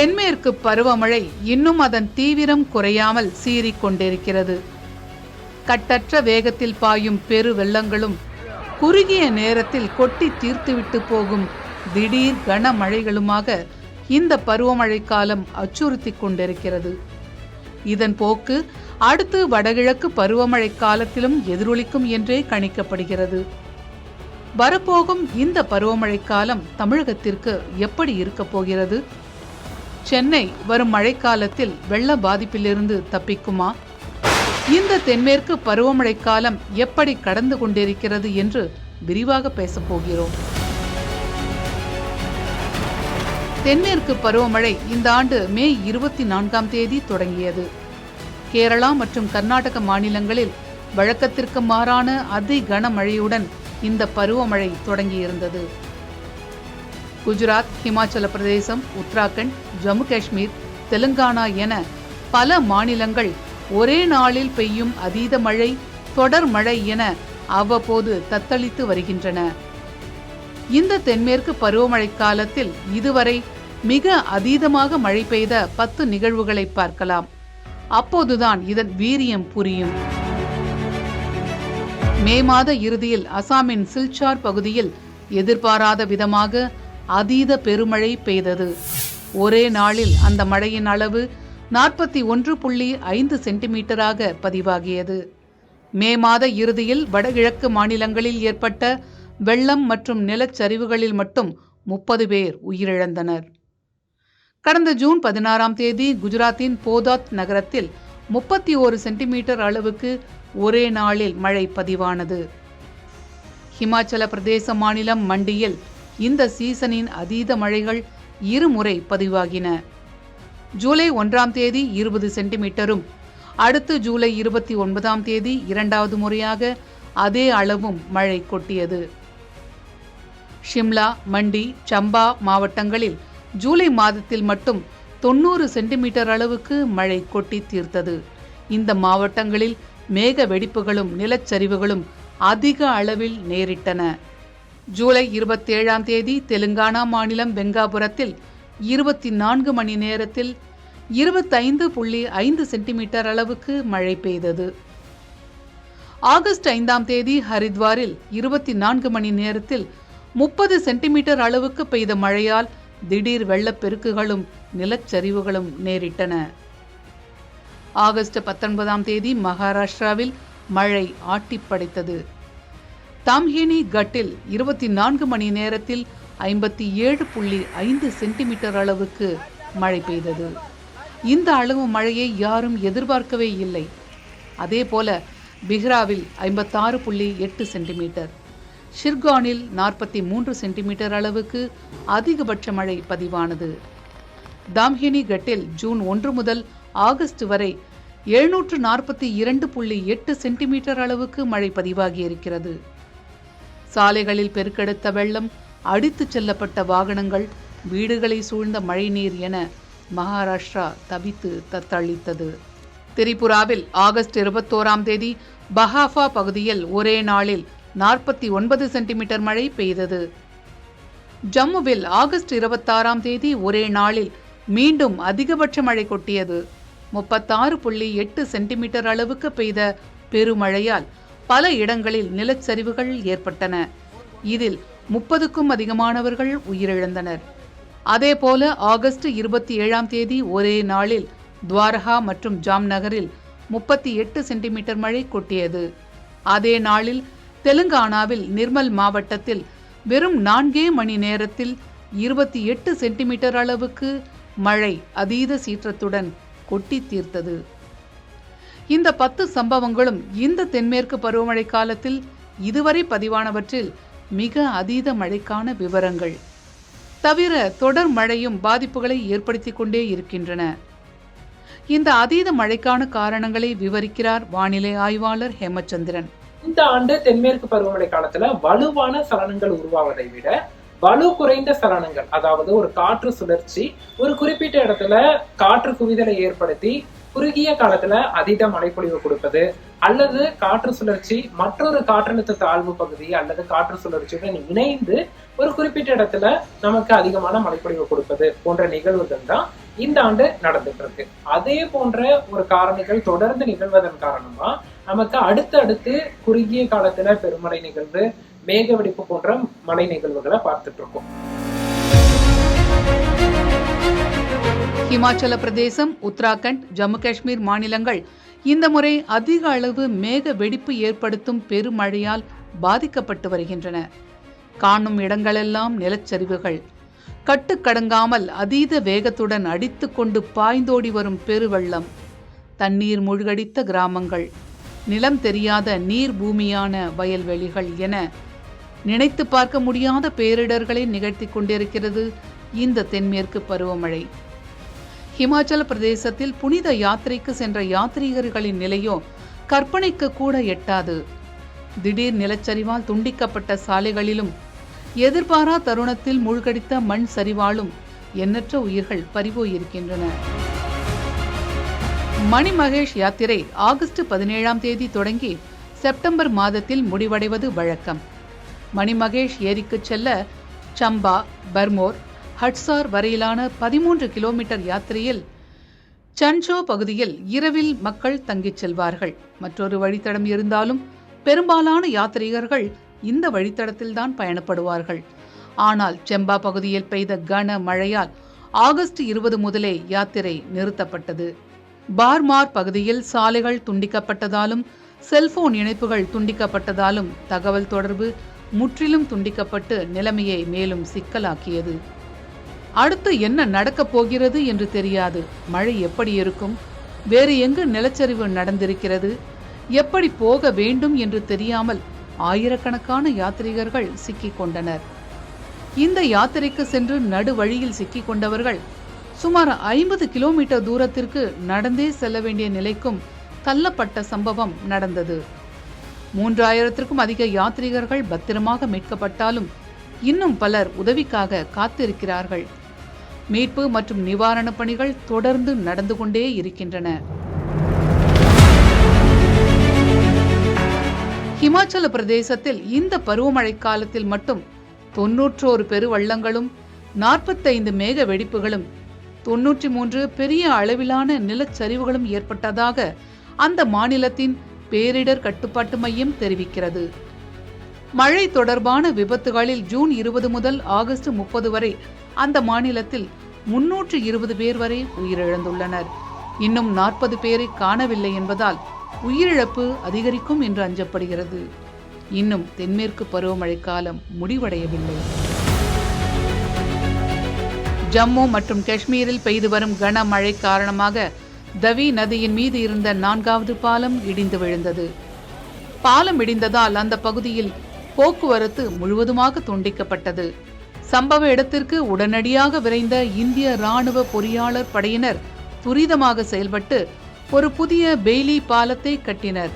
தென்மேற்கு பருவமழை இன்னும் அதன் தீவிரம் குறையாமல் சீறிக் கொண்டிருக்கிறது. கட்டற்ற வேகத்தில் பாயும் பெரு வெள்ளங்களும் குறுகிய நேரத்தில் கொட்டி தீர்த்துவிட்டு போகும் திடீர் கனமழைகளுமாக இந்த பருவமழை காலம் அச்சுறுத்தி கொண்டிருக்கிறது. இதன் போக்கு அடுத்து வடகிழக்கு பருவமழை காலத்திலும் எதிரொலிக்கும் என்றே கணிக்கப்படுகிறது. வரப்போகும் இந்த பருவமழை காலம் தமிழகத்திற்கு எப்படி இருக்க போகிறது? சென்னை வரும் மழைக்காலத்தில் வெள்ள பாதிப்பிலிருந்து தப்பிக்குமா? இந்த தென்மேற்கு பருவமழை காலம் எப்படி கடந்து கொண்டிருக்கிறது என்று விரிவாக பேசப் போகிறோம். தென்மேற்கு பருவமழை இந்த ஆண்டு மே 24ஆம் தேதி தொடங்கியது. கேரளா மற்றும் கர்நாடக மாநிலங்களில் வழக்கத்திற்கு மாறான அதி கனமழையுடன் இந்த பருவமழை தொடங்கியிருந்தது. குஜராத், ஹிமாச்சல பிரதேசம், உத்தராகண்ட், ஜம்மு காஷ்மீர், தெலுங்கானா என பல மாநிலங்கள் ஒரே நாளில் பெய்யும் அதீத மழை, தொடர் மழை என அவ்வப்போது தத்தளித்து வருகின்றன. இந்த தென்மேற்கு பருவமழை காலத்தில் இதுவரை மிக அதீதமாக மழை பெய்த 10 நிகழ்வுகளை பார்க்கலாம். அப்போதுதான் இதன் வீரியம் புரியும். மே மாத இறுதியில் அசாமின் சில்சார் பகுதியில் எதிர்பாராத விதமாக அதீத பெருமழை பெய்தது. ஒரே நாளில் அந்த மழையின் அளவு 41.5 சென்டிமீட்டராக பதிவாகியது. மே மாத இறுதியில் வடகிழக்கு மாநிலங்களில் ஏற்பட்ட வெள்ளம் மற்றும் நிலச்சரிவுகளில் மட்டும் 30 பேர் உயிரிழந்தனர். கடந்த ஜூன் 16ஆம் தேதி குஜராத்தின் போதாத் நகரத்தில் 31 சென்டிமீட்டர் அளவுக்கு ஒரே நாளில் மழை பதிவானது. ஹிமாச்சல பிரதேச மாநிலம் மண்டியில் இந்த சீசனின் அதீத மழைகள் 2 முறை பதிவாகின. ஜூலை 1ஆம் தேதி 20 சென்டிமீட்டரும், அடுத்து ஜூலை 29ஆம் தேதி 2வது முறையாக அதே அளவும் மழை கொட்டியது. ஷிம்லா, மண்டி, சம்பா மாவட்டங்களில் ஜூலை மாதத்தில் மட்டும் 90 சென்டிமீட்டர் அளவுக்கு மழை கொட்டி தீர்த்தது. இந்த மாவட்டங்களில் மேக வெடிப்புகளும் நிலச்சரிவுகளும் அதிக அளவில் நேரிட்டன. ஜூலை 27ஆம் தேதி தெலுங்கானா மாநிலம் வெங்காபுரத்தில் 24 மணி நேரத்தில் 25.5 சென்டிமீட்டர் அளவுக்கு மழை பெய்தது. ஆகஸ்ட் 5ஆம் தேதி ஹரித்வாரில் 24 மணி நேரத்தில் 30 சென்டிமீட்டர் அளவுக்கு பெய்த மழையால் திடீர் வெள்ளப்பெருக்குகளும் நிலச்சரிவுகளும் நேரிட்டன. ஆகஸ்ட் 19ஆம் தேதி மகாராஷ்டிராவில் மழை ஆட்டிப்படைத்தது. தாம்ஹினி கட்டில் 24 மணி நேரத்தில் 57.5 சென்டிமீட்டர் அளவுக்கு மழை பெய்தது. இந்த அளவு மழையை யாரும் எதிர்பார்க்கவே இல்லை. அதேபோல பிஹ்ராவில் 56.8 சென்டிமீட்டர், ஷிர்கானில் 43 சென்டிமீட்டர் அளவுக்கு அதிகபட்ச மழை பதிவானது. தாம்ஹினி கட்டில் ஜூன் 1 முதல் ஆகஸ்ட் வரை 742.8 சென்டிமீட்டர் அளவுக்கு மழை பதிவாகியிருக்கிறது. சாலைகளில் பெருக்கெடுத்த வெள்ளம், அடித்துச் செல்லப்பட்ட வாகனங்கள், வீடுகளை சூழ்ந்த மழைநீர் என மகாராஷ்டிரா தவித்து தத்தளித்தது. திரிபுராவில் ஆகஸ்ட் 21ஆம் தேதி பஹாஃபா பகுதியில் ஒரே நாளில் 49 சென்டிமீட்டர் மழை பெய்தது. ஜம்முவில் ஆகஸ்ட் 26ஆம் தேதி ஒரே நாளில் மீண்டும் அதிகபட்ச மழை கொட்டியது. 36.8 சென்டிமீட்டர் அளவுக்கு பெய்த பெருமழையால் பல இடங்களில் நிலச்சரிவுகள் ஏற்பட்டன. இதில் 30க்கும் அதிகமானவர்கள் உயிரிழந்தனர். அதேபோல ஆகஸ்ட் 27ஆம் தேதி ஒரே நாளில் துவாரகா மற்றும் ஜாம்நகரில் 38 சென்டிமீட்டர் மழை கொட்டியது. அதே நாளில் தெலுங்கானாவில் நிர்மல் மாவட்டத்தில் வெறும் 4 மணி நேரத்தில் 28 சென்டிமீட்டர் அளவுக்கு மழை அதீத சீற்றத்துடன் கொட்டி தீர்த்தது. இந்த 10 சம்பவங்களும் இந்த தென்மேற்கு பருவமழை காலத்தில் இதுவரை பதிவானவற்றில் மிக அதீத மழைக்கான விவரங்கள். தவிர தொடர் மழையும் பாதிப்புகளை ஏற்படுத்திக் கொண்டே இருக்கின்றன. இந்த அதீத மழைக்கான காரணங்களை விவரிக்கிறார் வானிலை ஆய்வாளர் ஹேமச்சந்திரன். இந்த ஆண்டு தென்மேற்கு பருவமழை காலத்துல வலுவான சலனங்கள் உருவாவதை விட வலு குறைந்த சலனங்கள், அதாவது ஒரு காற்று சுழற்சி ஒரு குறிப்பிட்ட இடத்துல காற்று குவிதலை ஏற்படுத்தி குறுகிய காலத்துல அதீத மழைப்பொழிவு கொடுப்பது, அல்லது காற்று சுழற்சி மற்றொரு காற்றழுத்த தாழ்வு பகுதி அல்லது காற்று சுழற்சியுடன் இணைந்து ஒரு குறிப்பிட்ட இடத்துல நமக்கு அதிகமான மழைப்பொழிவு கொடுப்பது போன்ற நிகழ்வுகள் தான் இந்த ஆண்டு நடந்துட்டு இருக்கு. அதே போன்ற ஒரு காரணிகள் தொடர்ந்து நிகழ்வதன் காரணமா நமக்கு அடுத்து குறுகிய காலத்துல பெருமழை நிகழ்வு, மேக வெடிப்பு போன்ற மழை நிகழ்வுகளை பார்த்துட்டு இருக்கோம். ஹிமாச்சல பிரதேசம், உத்தராகண்ட், ஜம்மு காஷ்மீர் மாநிலங்கள் இந்த முறை அதிக அளவு மேக வெடிப்பு ஏற்படுத்தும் பெருமழையால் பாதிக்கப்பட்டு வருகின்றன. காணும் இடங்களெல்லாம் நிலச்சரிவுகள், கட்டுக்கடங்காமல் அதீத வேகத்துடன் அடித்து கொண்டு பாய்ந்தோடி வரும் பெருவெள்ளம், தண்ணீர் மூழ்கடித்த கிராமங்கள், நிலம் தெரியாத நீர் பூமியான வயல்வெளிகள் என நினைத்து பார்க்க முடியாத பேரிடர்களை நிகழ்த்தி கொண்டிருக்கிறது இந்த தென்மேற்கு பருவமழை. ஹிமாச்சல பிரதேசத்தில் புனித யாத்திரைக்கு சென்ற யாத்ரீகர்களின் நிலையோ கற்பனைக்கு கூட எட்டாது. திடீர் நிலச்சரிவால் துண்டிக்கப்பட்ட சாலைகளிலும் எதிர்பாரா தருணத்தில் மூழ்கடித்த மண் சரிவாலும் எண்ணற்ற உயிர்கள் பறிபோயிருக்கின்றன. மணிமகேஷ் யாத்திரை ஆகஸ்ட் 17ஆம் தேதி தொடங்கி செப்டம்பர் மாதத்தில் முடிவடைவது வழக்கம். மணிமகேஷ் ஏரிக்கு செல்ல சம்பா, பர்மோர், ஹட்சார் வரையிலான 13 கிலோமீட்டர் யாத்திரையில் சன்சோ பகுதியில் இரவில் மக்கள் தங்கிச் செல்வார்கள். மற்றொரு வழித்தடம் இருந்தாலும் பெரும்பாலான யாத்ரீகர்கள் இந்த வழித்தடத்தில்தான் பயணப்படுவார்கள். ஆனால் செம்பா பகுதியில் பெய்த கன மழையால் ஆகஸ்ட் 20 முதலே யாத்திரை நிறுத்தப்பட்டது. பார்மார் பகுதியில் சாலைகள் துண்டிக்கப்பட்டதாலும் செல்போன் இணைப்புகள் துண்டிக்கப்பட்டதாலும் தகவல் தொடர்பு முற்றிலும் துண்டிக்கப்பட்டு நிலைமையை மேலும் சிக்கலாக்கியது. அடுத்து என்ன நடக்கப் போகிறது என்று தெரியாது. மழை எப்படி இருக்கும், வேறு எங்கு நிலச்சரிவு நடந்திருக்கிறது, எப்படி போக வேண்டும் என்று தெரியாமல் ஆயிரக்கணக்கான யாத்ரீகர்கள் சிக்கிக் கொண்டனர். இந்த யாத்திரைக்கு சென்று நடுவழியில் சிக்கிக் கொண்டவர்கள் சுமார் 50 கிலோமீட்டர் தூரத்திற்கு நடந்தே செல்ல வேண்டிய நிலைக்கும் தள்ளப்பட்ட சம்பவம் நடந்தது. 3000த்திற்கும் அதிக யாத்ரீகர்கள் பத்திரமாக மீட்கப்பட்டாலும் இன்னும் பலர் உதவிக்காக காத்திருக்கிறார்கள். மீட்பு மற்றும் நிவாரணப் பணிகள் தொடர்ந்து நடந்து கொண்டே இருக்கின்றன. ஹிமாச்சல பிரதேசத்தில் இந்த பருவமழை காலத்தில் மட்டும் 91 பெருவெள்ளங்களும் 45 மேக வெடிப்புகளும் 93 பெரிய அளவிலான நிலச்சரிவுகளும் ஏற்பட்டதாக அந்த மாநிலத்தின் பேரிடர் கட்டுப்பாட்டு மையம் தெரிவிக்கிறது. மழை தொடர்பான விபத்துகளில் ஜூன் 20 முதல் ஆகஸ்ட் 30 வரை அந்த மாநிலத்தில் 320 பேர் வரை உயிரிழந்துள்ளனர். இன்னும் 40 பேரை காணவில்லை என்பதால் உயிரிழப்பு அதிகரிக்கும் என்று அஞ்சப்படுகிறது. இன்னும் தென்மேற்கு பருவமழை காலம் முடிவடையவில்லை. ஜம்மு மற்றும் காஷ்மீரில் பெய்து வரும் கனமழை காரணமாக தவி நதியின் மீது இருந்த 4வது பாலம் இடிந்து விழுந்தது. பாலம் இடிந்ததால் அந்த பகுதியில் போக்குவரத்து முழுவதுமாக துண்டிக்கப்பட்டது. சம்பவ இடத்திற்கு உடனடியாக விரைந்த இந்திய ராணுவ பொறியாளர் படையினர் துரிதமாக செயல்பட்டு ஒரு புதிய பெய்லி பாலத்தை கட்டினர்.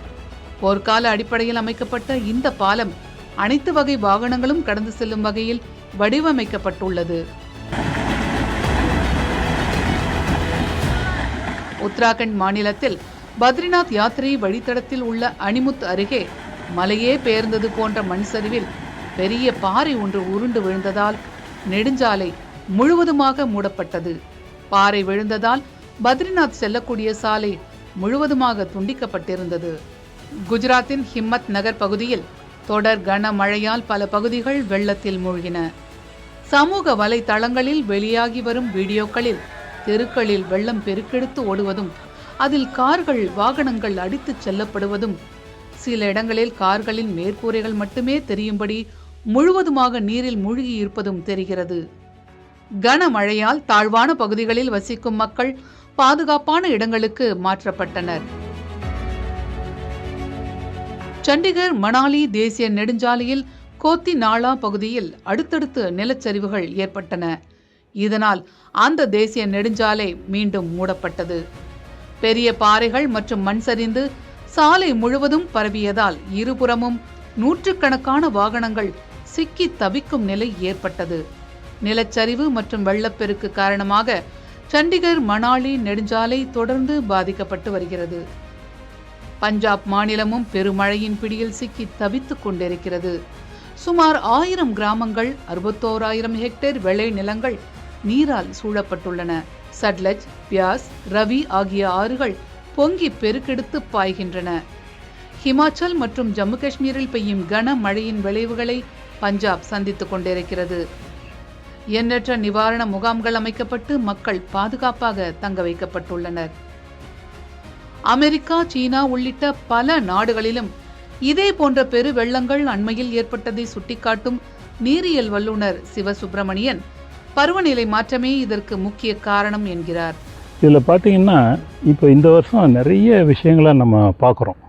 போர்க்கால அடிப்படையில் அமைக்கப்பட்ட இந்த பாலம் அனைத்து வகை வாகனங்களும் கடந்து செல்லும் வகையில் வடிவமைக்கப்பட்டுள்ளது. உத்தராகண்ட் மாநிலத்தில் பத்ரிநாத் யாத்திரை வழித்தடத்தில் உள்ள அணிமுத் அருகே மலையே பெயர்ந்தது போன்ற மண் சரிவில் பெரிய பாறை ஒன்று உருண்டு விழுந்ததால் நெடுஞ்சாலை முழுவதுமாக மூடப்பட்டது. பாறை விழுந்ததால் பத்ரிநாத் செல்லக்கூடிய சாலை முழுவதுமாக துண்டிக்கப்பட்டிருந்தது. குஜராத்தின் ஹிம்மத் நகர் பகுதியில் தொடர் கனமழையால் பல பகுதிகள் வெள்ளத்தில் மூழ்கின. சமூக வலைதளங்களில் வெளியாகி வரும் வீடியோக்களில் தெருக்களில் வெள்ளம் பெருக்கெடுத்து ஓடுவதும் அதில் கார்கள், வாகனங்கள் அடித்துச் செல்லப்படுவதும், சில இடங்களில் கார்களின் மேற்கூரைகள் மட்டுமே தெரியும்படி முழுவதுமாக நீரில் மூழ்கி இருப்பதும் தெரிகிறது. கனமழையால் தாழ்வான பகுதிகளில் வசிக்கும் மக்கள் பாதுகாப்பான இடங்களுக்கு மாற்றப்பட்டனர். சண்டிகர் மணாலி தேசிய நெடுஞ்சாலையில் கோத்தி நாளா பகுதியில் அடுத்தடுத்து நிலச்சரிவுகள் ஏற்பட்டன. இதனால் அந்த தேசிய நெடுஞ்சாலை மீண்டும் மூடப்பட்டது. பெரிய பாறைகள் மற்றும் மண் சரிந்து சாலை முழுவதும் பரவியதால் இருபுறமும் நூற்றுக்கணக்கான வாகனங்கள் சிக்கி தவிக்கும் நிலை ஏற்பட்டது. நிலச்சரிவு மற்றும் வெள்ளப்பெருக்கு காரணமாக சண்டிகர் மணாலி நெடுஞ்சாலை தொடர்ந்து பாதிக்கப்பட்டு வருகிறது. பஞ்சாப் மாநிலமும் பெருமழையின் பிடியில் சிக்கி தவித்துக் கொண்டிருக்கிறது. சுமார் 1000 கிராமங்கள், 61,000 ஹெக்டேர் விளை நிலங்கள் நீரால் சூழப்பட்டுள்ளன. சட்லஜ், பியாஸ், ரவி ஆகிய ஆறுகள் பொங்கி பெருக்கெடுத்து பாய்கின்றன. ஹிமாச்சல் மற்றும் ஜம்மு காஷ்மீரில் பெய்யும் கனமழையின் விளைவுகளை பஞ்சாப் சந்தித்துக் கொண்டிருக்கிறது. எண்ணற்ற நிவாரண முகாம்கள் அமைக்கப்பட்டு மக்கள் பாதுகாப்பாக தங்க வைக்கப்பட்டுள்ளனர். அமெரிக்கா, சீனா உள்ளிட்ட பல நாடுகளிலும் இதே போன்ற பெரு வெள்ளங்கள் அண்மையில் ஏற்பட்டதை சுட்டிக்காட்டும் நீரியல் வல்லுநர் சிவசுப்பிரமணியன் பருவநிலை மாற்றமே இதற்கு முக்கிய காரணம் என்கிறார். இதில் பார்த்தீங்கன்னா இப்போ இந்த வருஷம் நிறைய விஷயங்களை நம்ம பார்க்குறோம்,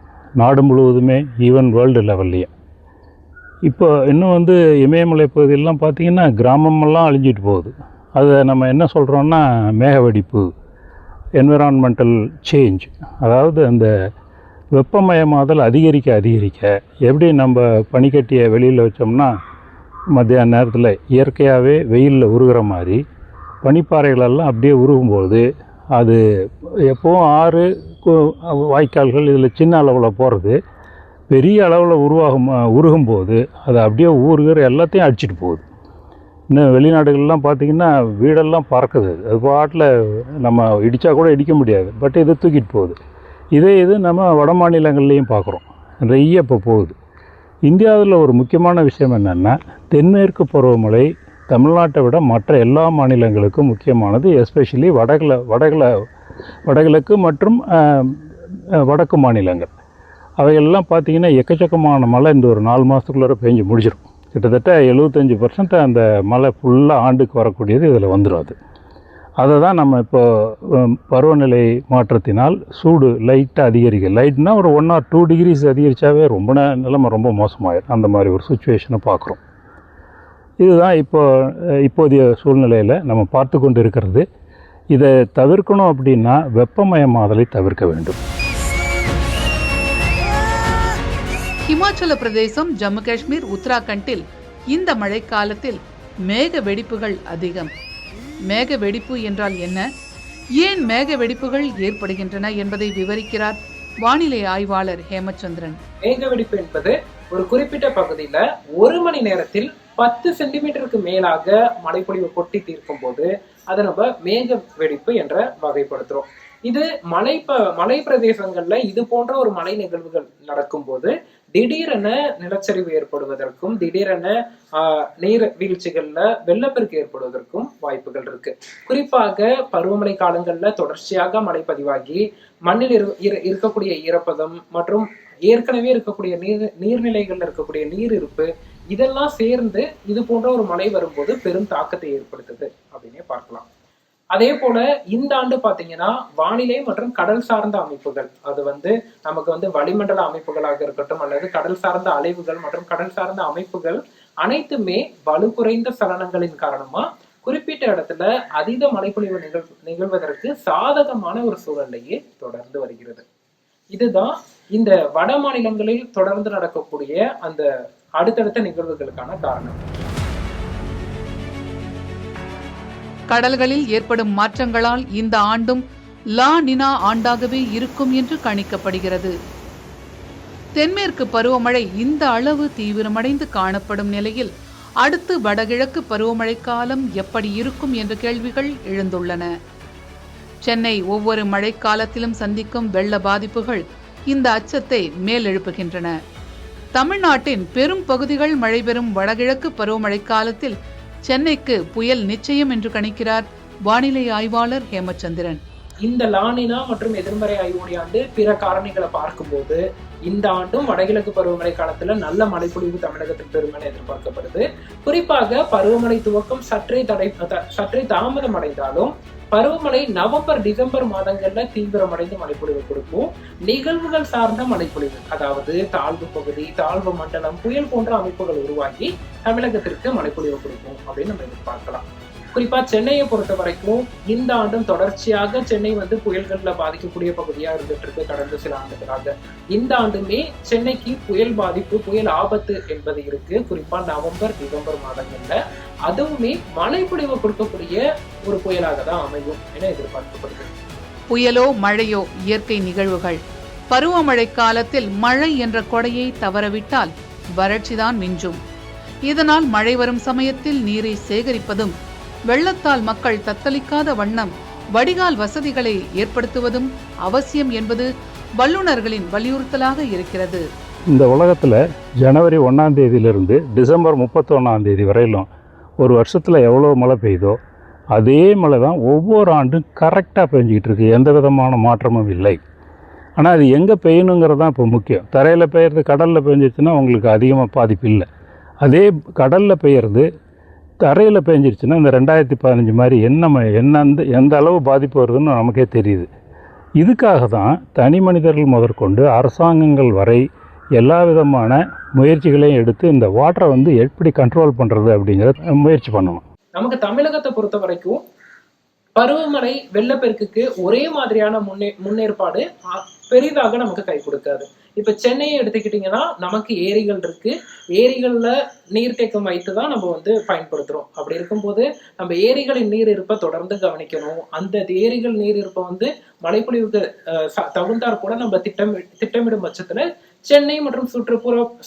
நாடு முழுவதுமே, ஈவன் வேர்ல்டு லெவல்லையே. இப்போ இன்னும் இமயமலை பகுதியெல்லாம் பார்த்திங்கன்னா கிராமமெல்லாம் அழிஞ்சிட்டு போகுது. அதை நம்ம என்ன சொல்கிறோன்னா மேக வெடிப்பு, என்விரான்மெண்டல் சேஞ்ச். அதாவது அந்த வெப்பமயமாதல் அதிகரிக்க எப்படி நம்ம பனிக்கட்டியை வெளியில் வச்சோம்னா மத்தியான நேரத்தில் இயற்கையாகவே வெயிலில் உருகிற மாதிரி பனிப்பாறைகளெல்லாம் அப்படியே உருகும்போது அது எப்போவும் ஆறு வாய்க்கால்கள் இதில் சின்ன அளவில் போகிறது பெரிய அளவில் உருகும்போது அது அப்படியே ஊறுகிற எல்லாத்தையும் அடிச்சிட்டு போகுது. இன்னும் வெளிநாடுகள்லாம் பார்த்திங்கன்னா வீடெல்லாம் பறக்குது, அது பாட்டில் நம்ம இடித்தா கூட இடிக்க முடியாது, பட் இது தூக்கிட்டு போகுது. இது நம்ம வட மாநிலங்கள்லேயும் பார்க்குறோம், நிறைய இப்போ போகுது. இந்தியாவில் ஒரு முக்கியமான விஷயம் என்னென்னா, தென்மேற்கு பருவமழை தமிழ்நாட்டை விட மற்ற எல்லா மாநிலங்களுக்கும் முக்கியமானது. எஸ்பெஷலி வடகிழக்கு மற்றும் வடக்கு மாநிலங்கள் அவையெல்லாம் பார்த்திங்கன்னா எக்கச்சக்கமான மழை இந்த ஒரு 4 மாதத்துக்குள்ளே பெஞ்சு முடிச்சிடும். கிட்டத்தட்ட 75% அந்த மழை ஃபுல்லாக ஆண்டுக்கு வரக்கூடியது இதில் வந்துடும். அதை தான் நம்ம இப்போ பருவநிலை மாற்றத்தினால் சூடு லைட்டாக அதிகரிக்க, லைட்னா ஒரு 1 or 2 degrees அதிகரித்தாவே நிலைமை ரொம்ப மோசமாயிடும். அந்த மாதிரி ஒரு சுச்சுவேஷனை பார்க்குறோம். இதுதான் இப்போதைய சூழ்நிலையில் நம்ம பார்த்து கொண்டு இருக்கிறது. இதை தவிர்க்கணும் அப்படின்னா வெப்பமயமாதலை தவிர்க்க வேண்டும். ஹிமாச்சல பிரதேசம், ஜம்மு காஷ்மீர், உத்தராகண்டில் இந்த மழைக்காலத்தில் மேக வெடிப்புகள் அதிகம். மேக வெடிப்பு என்றால் என்ன, ஏன் மேக வெடிப்புகள் ஏற்படுகின்றன என்பதை விவரிக்கிறார் வானிலை ஆய்வாளர் ஹேமச்சந்திரன். மேக வெடிப்பு என்பது ஒரு குறிப்பிட்ட பகுதியில 1 மணி நேரத்தில் 10 சென்டிமீட்டருக்கு மேலாக மழைப்பொழிவு கொட்டி தீர்க்கும் போது அதை நம்ம மேக வெடிப்பு என்ற வகைப்படுத்துறோம். இது மலை பிரதேசங்கள்ல இது போன்ற ஒரு மழை நிகழ்வுகள் நடக்கும் போது திடீரென நிலச்சரிவு ஏற்படுவதற்கும் திடீரென நீர் வீழ்ச்சிகள்ல வெள்ளப்பெருக்கு ஏற்படுவதற்கும் வாய்ப்புகள் இருக்கு. குறிப்பாக பருவமழை காலங்கள்ல தொடர்ச்சியாக மழை பதிவாகி மண்ணில் இருக்கக்கூடிய ஈரப்பதம் மற்றும் ஏற்கனவே இருக்கக்கூடிய நீர்நிலைகள்ல இருக்கக்கூடிய நீர் இருப்பு இதெல்லாம் சேர்ந்து இது போன்ற ஒரு மழை வரும்போது பெரும் தாக்கத்தை ஏற்படுத்துது அப்படின்னே பார்க்கலாம். அதே போல இந்த ஆண்டு பாத்தீங்கன்னா வானிலை மற்றும் கடல் சார்ந்த அமைப்புகள், அது நமக்கு வளிமண்டல அமைப்புகளாக இருக்கட்டும் அல்லது கடல் சார்ந்த அலைவுகள் மற்றும் கடல் சார்ந்த அமைப்புகள் அனைத்துமே வலு குறைந்த சலனங்களின் காரணமா குறிப்பிட்ட இடத்துல அதீத மழைப்பொழிவு நிகழ்வதற்கு சாதகமான ஒரு சூழலையே தொடர்ந்து வருகிறது. இதுதான் இந்த வட மாநிலங்களில் தொடர்ந்து நடக்கக்கூடிய அந்த அடுத்தடுத்த நிகழ்வுகளுக்கான காரணம். கடல்களில் ஏற்படும் மாற்றங்களால் இந்த ஆண்டும் லா நினா ஆண்டாகவே இருக்கும் என்று கணிக்கப்படுகிறது. தென்மேற்கு பருவமழை இந்த அளவு தீவிரமடைந்து காணப்படும் நிலையில் அடுத்து வடகிழக்கு பருவமழை காலம் எப்படி இருக்கும் என்ற கேள்விகள் எழுந்துள்ளன. சென்னை ஒவ்வொரு மழைக்காலத்திலும் சந்திக்கும் வெள்ள பாதிப்புகள் இந்த அச்சத்தை மேலெழுப்புகின்றன. தமிழ்நாட்டின் பெரும் பகுதிகள் மழை பெறும் வடகிழக்கு பருவமழை காலத்தில் சென்னைக்கு புயல் நிச்சயம் என்று கணிக்கிறார் வானிலை ஆய்வாளர் ஹேமச்சந்திரன். இந்த லானினா மற்றும் எதிர்மறை ஐஓடி ஆண்டு பிற காரணிகளை பார்க்கும்போது இந்த ஆண்டும் வடகிழக்கு பருவமழை காலத்துல நல்ல மழைப்பொழிவு தமிழகத்தில் பெறும் என எதிர்பார்க்கப்படுது. குறிப்பாக பருவமழை துவக்கம் சற்றே தாமதம் அடைந்தாலும் பருவமழை நவம்பர் டிசம்பர் மாதங்கள்ல தீவிரமடைந்து மழைப்பொழிவு கொடுக்கும். நிகழ்வுகள் சார்ந்த மழைப்பொழிவு, அதாவது தாழ்வு பகுதி, தாழ்வு மண்டலம், புயல் போன்ற அமைப்புகள் உருவாக்கி தமிழகத்திற்கு மழைப்பொழிவு கொடுக்கும் அப்படின்னு நம்ம எதிர்பார்க்கலாம். குறிப்பா சென்னையை பொறுத்த வரைக்கும் இந்த ஆண்டும் தொடர்ச்சியாக சென்னை புயல்கள்ல பாதிக்கக்கூடிய பகுதியா இருந்துட்டு இருக்கு. கடந்த சில ஆண்டுகளாக இந்த ஆண்டுமே சென்னைக்கு புயல் பாதிப்பு, புயல் ஆபத்து என்பது இருக்கு. குறிப்பா நவம்பர் டிசம்பர் மாதங்கள்ல அதுவுமே மழைப்பொழிவு கொடுக்கக்கூடிய ஒரு புயலாக தான் அமையும் என எதிர்பார்க்கப்படுது. புயலோ மழையோ இயற்கை நிகழ்வுகள். பருவமழை காலத்தில் மழை என்ற கொடையை தவறவிட்டால் வறட்சிதான் மிஞ்சும். இதனால் மழை வரும் சமயத்தில் நீரை சேகரிப்பதும் வெள்ளத்தால் மக்கள் தத்தளிக்காத வண்ணம் வடிகால் வசதிகளை ஏற்படுத்துவதும் அவசியம் என்பது வல்லுநர்களின் வலியுறுத்தலாக இருக்கிறது. இந்த உலகத்தில் ஜனவரி 1ஆம் தேதியிலிருந்து டிசம்பர் 31ஆம் தேதி வரையிலும் ஒரு வருஷத்தில் எவ்வளோ மழை பெய்யுதோ அதே மழை தான் ஒவ்வொரு ஆண்டும் கரெக்டாக பெஞ்சிக்கிட்டு இருக்குது. எந்த விதமான மாற்றமும் இல்லை. ஆனால் அது எங்கே பெய்யணுங்கிறது தான் இப்போ முக்கியம். தரையில் பெய்யறது, கடலில் பெஞ்சிருச்சுன்னா உங்களுக்கு அதிகமாக பாதிப்பு இல்லை. அதே கடலில் பெய்யறது தரையில் பெஞ்சிருச்சுன்னா இந்த 2015 மாதிரி எந்த அளவு பாதிப்பு வருதுன்னு நமக்கே தெரியுது. இதுக்காக தான் தனி மனிதர்கள் முதற்கொண்டு அரசாங்கங்கள் வரை எல்லா விதமான முயற்சிகளையும் எடுத்து இந்த வாட்டரை எப்படி கண்ட்ரோல் பண்ணுறது அப்படிங்கிறத முயற்சி பண்ணணும். நமக்கு தமிழகத்தை பொறுத்த வரைக்கும் பருவமழை வெள்ளப்பெருக்குக்கு ஒரே மாதிரியான முன்னேற்பாடு பெரிதாக நமக்கு கை கொடுக்காது. இப்ப சென்னையை எடுத்துக்கிட்டீங்கன்னா நமக்கு ஏரிகள் இருக்கு, ஏரிகள்ல நீர்த்தேக்கம் வைத்துதான் நம்ம பயன்படுத்துறோம். அப்படி இருக்கும்போது நம்ம ஏரிகளின் நீர் இருப்பை தொடர்ந்து கவனிக்கணும். அந்த ஏரிகள் நீர் இருப்பை மழைப்பொழிவுக்கு தகுந்தாற் கூட நம்ம திட்டமிடும் பட்சத்துல சென்னை மற்றும்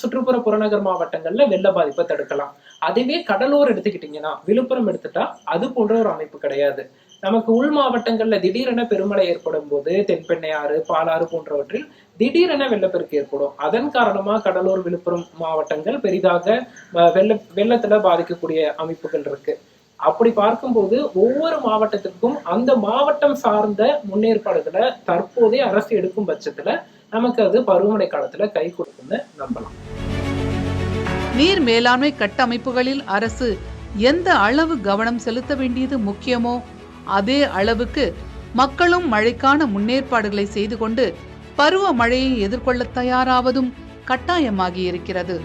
சுற்றுப்புற புறநகர் மாவட்டங்கள்ல வெள்ள பாதிப்பை தடுக்கலாம். அதுவே கடலூர் எடுத்துக்கிட்டீங்கன்னா, விழுப்புரம் எடுத்துட்டா அது போன்ற ஒரு அமைப்பு கிடையாது. நமக்கு உள் மாவட்டங்கள்ல திடீரென பெருமழை ஏற்படும் போது தென்பெண்ணையாறு, பாலாறு போன்றவற்றில் திடீரென வெள்ளப்பெருக்கு ஏற்படும். அதன் காரணமா கடலூர், விழுப்புரம் மாவட்டங்கள் பெரிதாக வெள்ளத்துல பாதிக்கக்கூடிய அமைப்புகள் இருக்கு. அப்படி பார்க்கும்போது ஒவ்வொரு மாவட்டத்திற்கும் அந்த மாவட்டம் சார்ந்த முன்னேற்பாடுகளை தற்போதைய அரசு எடுக்கும் பட்சத்துல நமக்கு அது பருவமழை காலத்துல கை கொடுக்கும்னு நம்பலாம். நீர் மேலாண்மை கட்டமைப்புகளில் அரசு எந்த அளவு கவனம் செலுத்த வேண்டியது முக்கியமோ அதே அளவுக்கு மக்களும் மழைக்கான முன்னேற்பாடுகளை செய்து கொண்டு பருவ மழையை எதிர்கொள்ள தயாராவதும் கட்டாயமாகி இருக்கிறது.